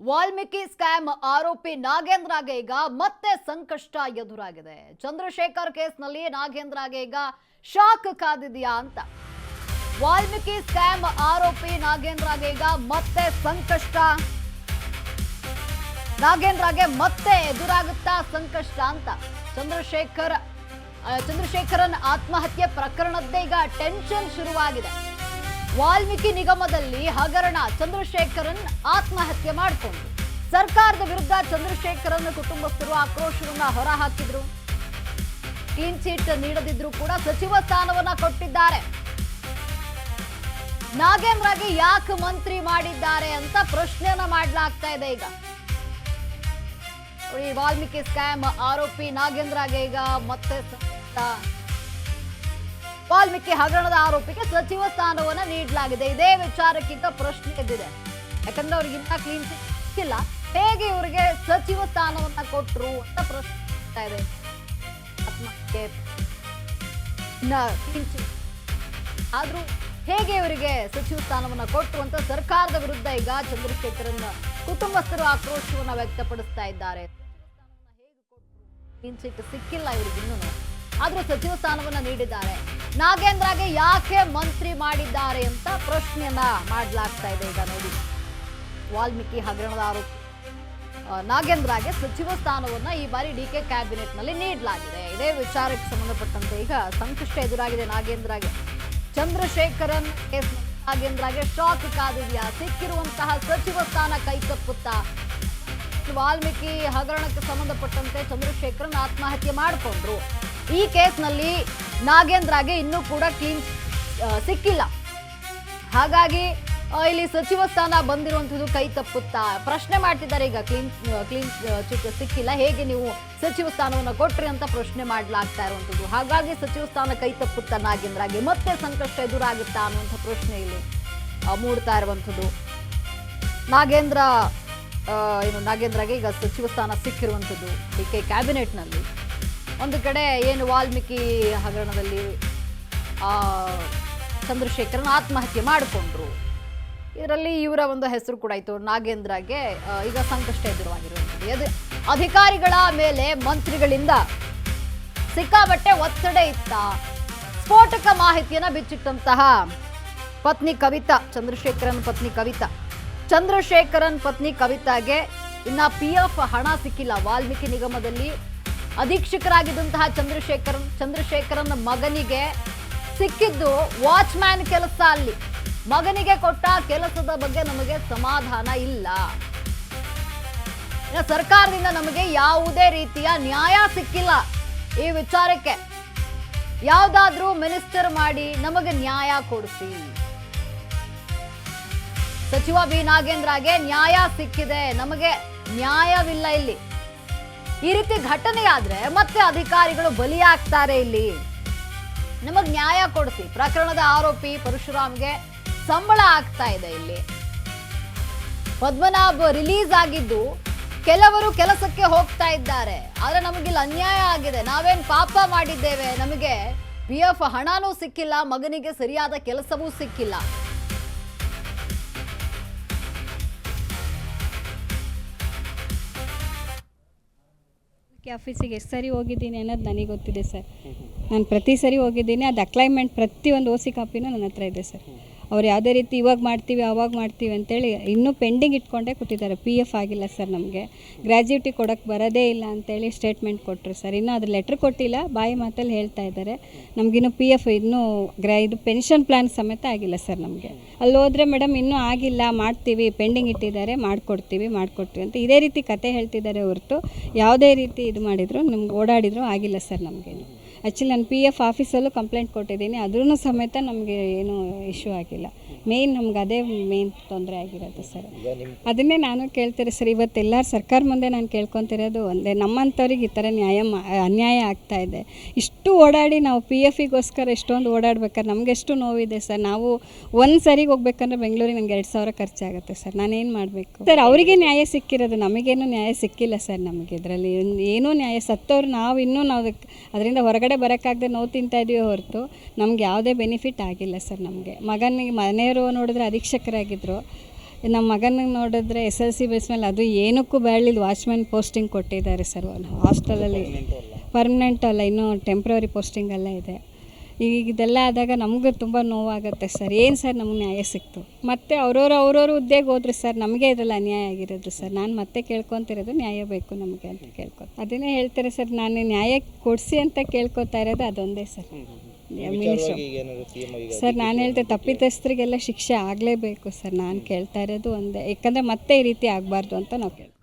Valmiki scam ಆರೋಪಿ ನಾಗೇಂದ್ರಗೆ ಈಗ ಮತ್ತೆ ಸಂಕಷ್ಟ ಎದುರಾಗಿದೆ. ಚಂದ್ರಶೇಖರ್ ಕೇಸ್ನಲ್ಲಿ ನಾಗೇಂದ್ರಗೆ ಈಗ ಶಾಕ್ ಕಾದಿದೆಯಾ ಅಂತ. ವಾಲ್ಮೀಕಿ ಸ್ಕ್ಯಾಮ್ ಆರೋಪಿ ನಾಗೇಂದ್ರಗೆ ಈಗ ಮತ್ತೆ ಸಂಕಷ್ಟ. ನಾಗೇಂದ್ರಗೆ ಮತ್ತೆ ಎದುರಾಗುತ್ತಾ ಸಂಕಷ್ಟ ಅಂತ. ಚಂದ್ರಶೇಖರನ್ ಆತ್ಮಹತ್ಯೆ ಪ್ರಕರಣದ್ದೇ ಈಗ ಟೆನ್ಷನ್ ಶುರುವಾಗಿದೆ. ವಾಲ್ಮೀಕಿ ನಿಗಮದಲ್ಲಿ ಹಗರಣ, ಚಂದ್ರಶೇಖರನ್ ಆತ್ಮಹತ್ಯೆ ಮಾಡಿಕೊಂಡು ಸರ್ಕಾರದ ವಿರುದ್ಧ ಚಂದ್ರಶೇಖರನ್ ಕುಟುಂಬಸ್ಥರು ಆಕ್ರೋಶವನ್ನ ಹೊರಹಾಕಿದ್ರು. ಕ್ಲೀನ್ ಚೀಟ್ ನೀಡದಿದ್ರು ಕೂಡ ಸಚಿವ ಸ್ಥಾನವನ್ನ ಕೊಟ್ಟಿದ್ದಾರೆ. ನಾಗೇಂದ್ರಗೆ ಯಾಕೆ ಮಂತ್ರಿ ಮಾಡಿದ್ದಾರೆ ಅಂತ ಪ್ರಶ್ನೆಯನ್ನ ಮಾಡಲಾಗ್ತಾ ಇದೆ. ಈಗ ಈ ವಾಲ್ಮೀಕಿ ಸ್ಕ್ಯಾಮ್ ಆರೋಪಿ ನಾಗೇಂದ್ರಗೆ ಈಗ ಮತ್ತೆ ವಾಲ್ಮೀಕಿ ಹಗರಣದ ಆರೋಪಿಗೆ ಸಚಿವ ಸ್ಥಾನವನ್ನ ನೀಡಲಾಗಿದೆ. ಇದೇ ವಿಚಾರಕ್ಕಿಂತ ಪ್ರಶ್ನೆ ಎದ್ದಿದೆ. ಯಾಕಂದ್ರೆ ಅವ್ರಿಗೆ ಇಂಥ ಕ್ಲೀನ್ ಸಿಕ್ಕಿಲ್ಲ, ಹೇಗೆ ಇವರಿಗೆ ಸಚಿವ ಸ್ಥಾನವನ್ನ ಕೊಟ್ಟರು ಅಂತ ಪ್ರಶ್ನೆ ಇದೆ. ಆದ್ರೂ ಹೇಗೆ ಇವರಿಗೆ ಸಚಿವ ಸ್ಥಾನವನ್ನ ಕೊಟ್ಟರು ಅಂತ ಸರ್ಕಾರದ ವಿರುದ್ಧ ಈಗ ಚಂದ್ರಶೇಖರನ್ ಕುಟುಂಬಸ್ಥರು ಆಕ್ರೋಶವನ್ನ ವ್ಯಕ್ತಪಡಿಸ್ತಾ ಇದ್ದಾರೆ. ಕ್ಲೀನ್ ಚೀಟ್ ಸಿಕ್ಕಿಲ್ಲ ಇವರಿಗೆ ಇನ್ನೂ, ಆದ್ರೂ ಸಚಿವ ಸ್ಥಾನವನ್ನ ನೀಡಿದ್ದಾರೆ. ನಾಗೇಂದ್ರಗೆ ಯಾಕೆ ಮಂತ್ರಿ ಮಾಡಿದ್ದಾರೆ ಅಂತ ಪ್ರಶ್ನೆಯನ್ನ ಮಾಡಲಾಗ್ತಾ ಇದೆ. ಈಗ ನೋಡಿ, ವಾಲ್ಮೀಕಿ ಹಗರಣದ ಆರೋಪಿ ನಾಗೇಂದ್ರಗೆ ಸಚಿವ ಸ್ಥಾನವನ್ನ ಈ ಬಾರಿ ಡಿಕೆ ಕ್ಯಾಬಿನೆಟ್ ನಲ್ಲಿ ನೀಡಲಾಗಿದೆ. ಇದೇ ವಿಚಾರಕ್ಕೆ ಸಂಬಂಧಪಟ್ಟಂತೆ ಈಗ ಸಂಕಷ್ಟ ಎದುರಾಗಿದೆ ನಾಗೇಂದ್ರಗೆ. ಚಂದ್ರಶೇಖರನ್ ಕೇಸ್ ನಾಗೇಂದ್ರಗೆ ಶಾಕ್ ಕಾದಿದೆಯಾ? ಸಿಕ್ಕಿರುವಂತಹ ಸಚಿವ ಸ್ಥಾನ ಕೈ ತಪ್ಪುತ್ತಾ? ವಾಲ್ಮೀಕಿ ಹಗರಣಕ್ಕೆ ಸಂಬಂಧಪಟ್ಟಂತೆ ಚಂದ್ರಶೇಖರನ್ ಆತ್ಮಹತ್ಯೆ ಮಾಡಿಕೊಂಡ್ರು. ಈ ಕೇಸ್ನಲ್ಲಿ ನಾಗೇಂದ್ರಗೆ ಇನ್ನೂ ಕೂಡ ಕ್ಲೀನ್ ಸಿಕ್ಕಿಲ್ಲ. ಹಾಗಾಗಿ ಇಲ್ಲಿ ಸಚಿವ ಸ್ಥಾನ ಬಂದಿರುವಂಥದ್ದು ಕೈ ತಪ್ಪುತ್ತಾ ಪ್ರಶ್ನೆ ಮಾಡ್ತಿದ್ದಾರೆ. ಈಗ ಕ್ಲೀನ್ ಚಿಟ್ ಸಿಕ್ಕಿಲ್ಲ, ಹೇಗೆ ನೀವು ಸಚಿವ ಸ್ಥಾನವನ್ನು ಕೊಟ್ರಿ ಅಂತ ಪ್ರಶ್ನೆ ಮಾಡಲಾಗ್ತಾ ಇರುವಂಥದ್ದು. ಹಾಗಾಗಿ ಸಚಿವ ಸ್ಥಾನ ಕೈ ತಪ್ಪುತ್ತಾ ನಾಗೇಂದ್ರಗೆ ಮತ್ತೆ ಸಂಕಷ್ಟ ಎದುರಾಗುತ್ತಾ ಅನ್ನುವಂಥ ಪ್ರಶ್ನೆ ಇಲ್ಲಿ ಮೂಡ್ತಾ ಇರುವಂಥದ್ದು. ನಾಗೇಂದ್ರಗೆ ಈಗ ಸಚಿವ ಸ್ಥಾನ ಸಿಕ್ಕಿರುವಂಥದ್ದು ಡಿಕೆ ಕ್ಯಾಬಿನೆಟ್ನಲ್ಲಿ. ಒಂದು ಕಡೆ ಏನು ವಾಲ್ಮೀಕಿ ಹಗರಣದಲ್ಲಿ ಚಂದ್ರಶೇಖರನ್ ಆತ್ಮಹತ್ಯೆ ಮಾಡಿಕೊಂಡ್ರು, ಇದರಲ್ಲಿ ಇವರ ಒಂದು ಹೆಸರು ಕೂಡ ಇತ್ತು. ನಾಗೇಂದ್ರಗೆ ಈಗ ಸಂಕಷ್ಟ ಎದುರಾಗಿರುವಂಥದ್ದು. ಅಧಿಕಾರಿಗಳ ಮೇಲೆ ಮಂತ್ರಿಗಳಿಂದ ಸಿಕ್ಕಾಬಟ್ಟೆ ಒತ್ತಡ ಇತ್ತ. ಸ್ಫೋಟಕ ಮಾಹಿತಿಯನ್ನ ಬಿಚ್ಚಿಟ್ಟಂತಹ ಪತ್ನಿ ಕವಿತಾ, ಚಂದ್ರಶೇಖರನ್ ಪತ್ನಿ ಕವಿತಾಗೆ ಇನ್ನ PF ಹಣ ಸಿಕ್ಕಿಲ್ಲ. ವಾಲ್ಮೀಕಿ ನಿಗಮದಲ್ಲಿ ಅಧೀಕ್ಷಕರಾಗಿದ್ದಂತಹ ಚಂದ್ರಶೇಖರನ್ ಮಗನಿಗೆ ಸಿಕ್ಕಿದ್ದು ವಾಚ್ಮ್ಯಾನ್ ಕೆಲಸ. ಅಲ್ಲಿ ಮಗನಿಗೆ ಕೊಟ್ಟ ಕೆಲಸದ ಬಗ್ಗೆ ನಮಗೆ ಸಮಾಧಾನ ಇಲ್ಲ. ಸರ್ಕಾರದಿಂದ ನಮಗೆ ಯಾವುದೇ ರೀತಿಯ ನ್ಯಾಯ ಸಿಕ್ಕಿಲ್ಲ. ಈ ವಿಚಾರಕ್ಕೆ ಯಾವುದಾದ್ರೂ ಮಿನಿಸ್ಟರ್ ಮಾಡಿ ನಮಗೆ ನ್ಯಾಯ ಕೊಡಿಸಿ. ಸಚಿವ ಬಿ ನಾಗೇಂದ್ರಗೆ ನ್ಯಾಯ ಸಿಕ್ಕಿದೆ, ನಮಗೆ ನ್ಯಾಯವಿಲ್ಲ. ಇಲ್ಲಿ ಈ ರೀತಿ ಘಟನೆ ಆದ್ರೆ ಮತ್ತೆ ಅಧಿಕಾರಿಗಳು ಬಲಿಯಾಗ್ತಾರೆ. ಇಲ್ಲಿ ನಮಗ್ ನ್ಯಾಯ ಕೊಡಿಸಿ. ಪ್ರಕರಣದ ಆರೋಪಿ ಪರಶುರಾಮ್ಗೆ ಸಂಬಳ ಆಗ್ತಾ ಇದೆ. ಇಲ್ಲಿ ಪದ್ಮನಾಭ್ ರಿಲೀಸ್ ಆಗಿದ್ದು ಕೆಲವರು ಕೆಲಸಕ್ಕೆ ಹೋಗ್ತಾ ಇದ್ದಾರೆ. ಆದ್ರೆ ನಮಗಿಲ್ಲಿ ಅನ್ಯಾಯ ಆಗಿದೆ. ನಾವೇನ್ ಪಾಪ ಮಾಡಿದ್ದೇವೆ? ನಮಗೆ PF ಹಣನೂ ಸಿಕ್ಕಿಲ್ಲ, ಮಗನಿಗೆ ಸರಿಯಾದ ಕೆಲಸವೂ ಸಿಕ್ಕಿಲ್ಲ. ಆಫೀಸಿಗೆ ಎಷ್ಟು ಸರಿ ಹೋಗಿದ್ದೀನಿ ಅನ್ನೋದು ನನಗೆ ಗೊತ್ತಿದೆ ಸರ್. ನಾನು ಪ್ರತಿ ಸರಿ ಹೋಗಿದ್ದೀನಿ. ಅದು ಅಕ್ಲೈನ್ಮೆಂಟ್ ಪ್ರತಿಯೊಂದು OC ಕಾಪಿನೂ ನನ್ನ ಹತ್ರ ಇದೆ ಸರ್. ಅವ್ರು ಯಾವುದೇ ರೀತಿ ಇವಾಗ ಮಾಡ್ತೀವಿ ಅವಾಗ ಮಾಡ್ತೀವಿ ಅಂತೇಳಿ ಇನ್ನೂ ಪೆಂಡಿಂಗ್ ಇಟ್ಕೊಂಡೇ ಕೂತಿದ್ದಾರೆ. PF ಆಗಿಲ್ಲ ಸರ್, ನಮಗೆ ಗ್ರ್ಯಾಜ್ಯುಟಿ ಕೊಡೋಕ್ಕೆ ಬರೋದೇ ಇಲ್ಲ ಅಂತೇಳಿ ಸ್ಟೇಟ್ಮೆಂಟ್ ಕೊಟ್ಟರು ಸರ್. ಇನ್ನೂ ಅದು ಲೆಟ್ರ್ ಕೊಟ್ಟಿಲ್ಲ, ಬಾಯಿ ಮಾತಲ್ಲಿ ಹೇಳ್ತಾ ಇದ್ದಾರೆ. ನಮಗಿನ್ನೂ PF ಇನ್ನೂ ಇದು ಪೆನ್ಷನ್ ಪ್ಲ್ಯಾನ್ ಸಮೇತ ಆಗಿಲ್ಲ ಸರ್ ನಮಗೆ. ಅಲ್ಲಿ ಹೋದರೆ ಮೇಡಮ್ ಇನ್ನೂ ಆಗಿಲ್ಲ, ಮಾಡ್ತೀವಿ, ಪೆಂಡಿಂಗ್ ಇಟ್ಟಿದ್ದಾರೆ, ಮಾಡಿಕೊಡ್ತೀವಿ ಅಂತ ಇದೇ ರೀತಿ ಕತೆ ಹೇಳ್ತಿದ್ದಾರೆ ಹೊರತು ಯಾವುದೇ ರೀತಿ ಇದು ಮಾಡಿದ್ರು ನಮ್ಗೆ ಓಡಾಡಿದ್ರು ಆಗಿಲ್ಲ ಸರ್ ನಮಗೇನು. ಆ್ಯಕ್ಚುಲಿ ನಾನು PF ಆಫೀಸಲ್ಲೂ ಕಂಪ್ಲೇಂಟ್ ಕೊಟ್ಟಿದ್ದೀನಿ, ಅದ್ರೂ ಸಮೇತ ನಮಗೆ ಏನೂ ಇಶ್ಯೂ ಆಗಿಲ್ಲ. ಮೇಯ್ನ್ ನಮ್ಗೆ ಅದೇ ಮೇಯ್ನ್ ತೊಂದರೆ ಆಗಿರೋದು ಸರ್. ಅದನ್ನೇ ನಾನು ಕೇಳ್ತೀರಿ ಸರ್. ಇವತ್ತೆಲ್ಲರೂ ಸರ್ಕಾರ ಮುಂದೆ ನಾನು ಕೇಳ್ಕೊತಿರೋದು ಒಂದೇ, ನಮ್ಮಂಥವ್ರಿಗೆ ಈ ಥರ ಅನ್ಯಾಯ ಆಗ್ತಾಯಿದೆ. ಇಷ್ಟು ಓಡಾಡಿ ನಾವು PFಗೋಸ್ಕರ ಎಷ್ಟೊಂದು ಓಡಾಡ್ಬೇಕಾದ್ರೆ ನಮಗೆಷ್ಟು ನೋವಿದೆ ಸರ್. ನಾವು ಒಂದು ಸರಿಗೆ ಹೋಗ್ಬೇಕಂದ್ರೆ ಬೆಂಗಳೂರಿಗೆ ನನಗೆ 2,000 ಖರ್ಚಾಗುತ್ತೆ ಸರ್. ನಾನೇನು ಮಾಡಬೇಕು ಸರ್? ಅವರಿಗೆ ನ್ಯಾಯ ಸಿಕ್ಕಿರೋದು, ನಮಗೇನು ನ್ಯಾಯ ಸಿಕ್ಕಿಲ್ಲ ಸರ್. ನಮಗೆ ಇದರಲ್ಲಿ ಏನೂ ನ್ಯಾಯ, ಸತ್ತವ್ರು ನಾವು ಅದರಿಂದ ಹೊರಗಡೆ ಬರೋಕ್ಕಾಗದೆ ನೋವು ತಿಂತಾ ಇದೀವಿ ಹೊರತು ನಮ್ಗೆ ಯಾವುದೇ ಬೆನಿಫಿಟ್ ಆಗಿಲ್ಲ ಸರ್. ನಮಗೆ ಮನೆಯವರು ನೋಡಿದ್ರೆ ಅಧೀಕ್ಷಕರಾಗಿದ್ದರು, ನಮ್ಮ ಮಗನಿಗೆ ನೋಡಿದ್ರೆ SLC ಬೇಸ್ ಮೇಲೆ ಅದು ಏನಕ್ಕೂ ಬೇಡಲಿಲ್ಲ ವಾಚ್ಮ್ಯಾನ್ ಪೋಸ್ಟಿಂಗ್ ಕೊಟ್ಟಿದ್ದಾರೆ ಸರ್ ಹಾಸ್ಟೆಲಲ್ಲಿ. ಪರ್ಮನೆಂಟ್ ಅಲ್ಲ, ಇನ್ನೂ ಟೆಂಪ್ರವರಿ ಪೋಸ್ಟಿಂಗ್ ಎಲ್ಲ ಇದೆ. ಈಗ ಇದೆಲ್ಲ ಆದಾಗ ನಮಗೂ ತುಂಬ ನೋವಾಗುತ್ತೆ ಸರ್. ಏನು ಸರ್ ನಮಗೆ ನ್ಯಾಯ ಸಿಕ್ತು? ಮತ್ತು ಅವ್ರವ್ರ ಹುದ್ದೆಗೆ ಹೋದ್ರೆ ಸರ್ ನಮಗೆ ಇದೆಲ್ಲ ಅನ್ಯಾಯ ಆಗಿರೋದು ಸರ್. ನಾನು ಮತ್ತೆ ಕೇಳ್ಕೊತಿರೋದು ನ್ಯಾಯ ಬೇಕು ನಮಗೆ ಅಂತ ಅದನ್ನೇ ಹೇಳ್ತಾರೆ ಸರ್. ನಾನು ನ್ಯಾಯ ಕೊಡಿಸಿ ಅಂತ ಕೇಳ್ಕೊತಾ ಇರೋದು ಅದೊಂದೇ ಸರ್. ಸರ್ ನಾನು ಹೇಳ್ತೆ ತಪ್ಪಿತಸ್ಥರಿಗೆಲ್ಲ ಶಿಕ್ಷೆ ಆಗಲೇಬೇಕು ಸರ್. ನಾನು ಕೇಳ್ತಾ ಇರೋದು ಒಂದೇ, ಯಾಕಂದರೆ ಮತ್ತೆ ಈ ರೀತಿ ಆಗಬಾರ್ದು ಅಂತ ನಾವು ಕೇಳ್ತೀವಿ.